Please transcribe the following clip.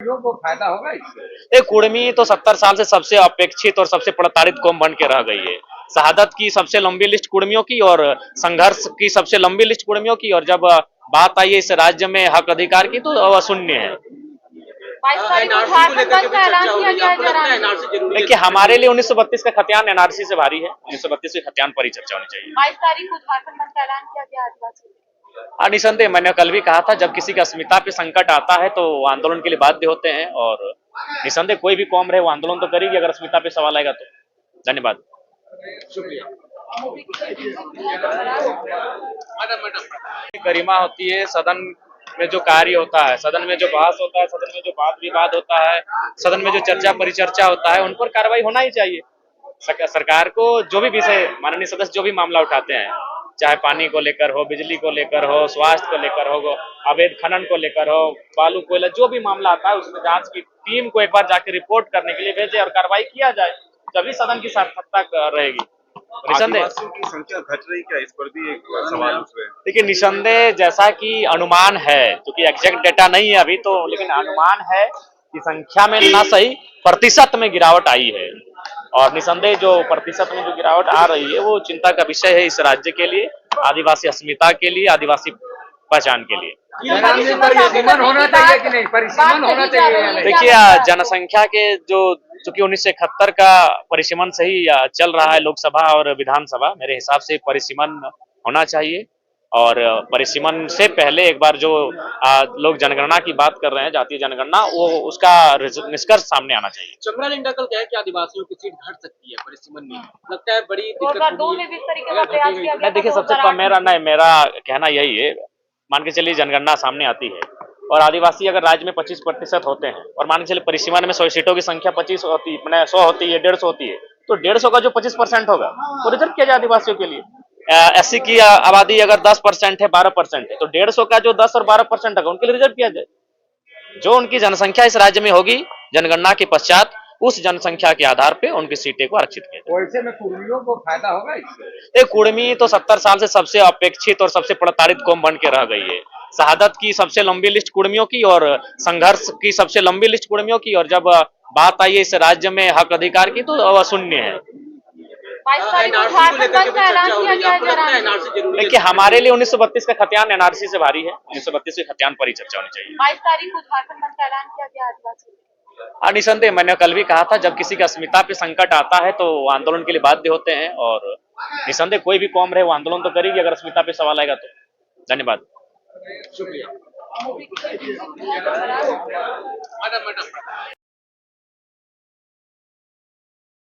कुर्मियों को फायदा होगा इससे? ये कुर्मी तो 70 साल से सबसे अपेक्षित और सबसे प्रताड़ित कौम बन के रह गई है। शहादत की सबसे लंबी लिस्ट कुर्मियों की और संघर्ष की सबसे लंबी लिस्ट कुर्मियों की, और जब बात आई है इस राज्य में हक अधिकार की तो अशून्य है। 22 तारीख को झारखंड बंद का ऐलान किया गया है। देखिए, हमारे लिए 1932 का खतियान एनआरसी से भारी है। 1932 के खतियान पर ही चर्चा होनी चाहिए। 22 तारीख को झारखंड बंद का ऐलान किया गया आदिवासी। निसंदेह, मैंने कल भी कहा था, जब किसी की अस्मिता पे संकट आता है तो वो आंदोलन के लिए बाध्य होते हैं, और निसंदेह कोई भी कौम रहे वो आंदोलन तो करेगी अगर अस्मिता पे सवाल आएगा तो। धन्यवाद, शुक्रिया। गरिमा होती है सदन में, जो कार्य होता है, सदन में जो बहस होता है, सदन में जो वाद विवाद होता है, सदन में जो चर्चा परिचर्चा होता है, उन पर कार्रवाई होना ही चाहिए। सरकार को जो भी विषय, माननीय सदस्य जो भी मामला उठाते हैं, चाहे पानी को लेकर हो, बिजली को लेकर हो, स्वास्थ्य को लेकर हो, अवैध खनन को लेकर हो, बालू कोयला, जो भी मामला आता है उसमें जांच की टीम को एक बार जाकर रिपोर्ट करने के लिए भेजे और कार्रवाई किया जाए, तभी सदन की सार्थकता रहेगी। आदिवासियों की संख्या घट रही, क्या इस पर भी एक सवाल उठ रहे हैं? देखिए, निसंदेह जैसा कि अनुमान है, क्योंकि एग्जैक्ट डेटा नहीं है अभी तो, लेकिन अनुमान है कि संख्या में ना सही प्रतिशत में गिरावट आई है, और निसंदेह जो प्रतिशत में जो गिरावट आ रही है वो चिंता का विषय है इस राज्य के लिए, आदिवासी अस्मिता के लिए, आदिवासी पहचान के लिए। परिसीमन होना चाहिए कि नहीं? परिसीमन होना चाहिए या नहीं? देखिए, जनसंख्या के जो, चूंकि 1971 का परिसीमन से ही चल रहा है लोकसभा और विधानसभा, मेरे हिसाब से परिसीमन होना चाहिए, और परिसीमन से पहले एक बार जो लोग जनगणना की बात कर रहे हैं, जातीय जनगणना, वो उसका निष्कर्ष सामने आना चाहिए। चमरा लिंडा कल कहा कि आदिवासियों की सीट घट सकती है परिसीमन में, लगता है बड़ी दिक्कत होगी। देखिए, सबसे मेरा कहना यही है, मान के चलिए जनगणना सामने आती है और आदिवासी अगर राज्य में 25% होते हैं, और मान के चलिए परिसीमन में 100 सीटों की संख्या 25 होती है, 100 होती है, 150 होती है, तो 150 का जो 25% होगा वो रिजर्व किया जाए आदिवासियों के लिए। एससी की आबादी अगर 10% है, 12% है, तो 150 का जो 10 और 12% होगा उनके लिए रिजर्व किया जाए। जो उनकी जनसंख्या इस राज्य में होगी जनगणना के पश्चात, उस जनसंख्या के आधार पे उनकी सीटें को आरक्षित किया जाए। वैसे में कुर्मियों को फायदा होगा इससे? ये कुर्मी तो 70 साल से सबसे अपेक्षित और सबसे प्रताड़ित कौम बन के रह गई है। शहादत की सबसे लंबी लिस्ट कुर्मियों की और संघर्ष की सबसे लंबी लिस्ट कुर्मियों की, और जब बात आई है इस राज्य में हक अधिकार की तो अशून्य है। 22 तारीख को झारखंड बंद का ऐलान किया गया है। देखिए, हमारे लिए 1932 का खतियान एनआरसी से भारी है। 1932 के खतियान पर ही चर्चा होनी चाहिए। 22 तारीख को झारखंड बंद का ऐलान किया गया आदिवासी। निसंदेह, मैंने कल भी कहा था, जब किसी की अस्मिता पे संकट आता है तो आंदोलन के लिए बाध्य होते हैं, और निसंदेह कोई भी कौम रहे वो आंदोलन तो करेगी अगर अस्मिता पे सवाल आएगा तो। धन्यवाद, शुक्रिया।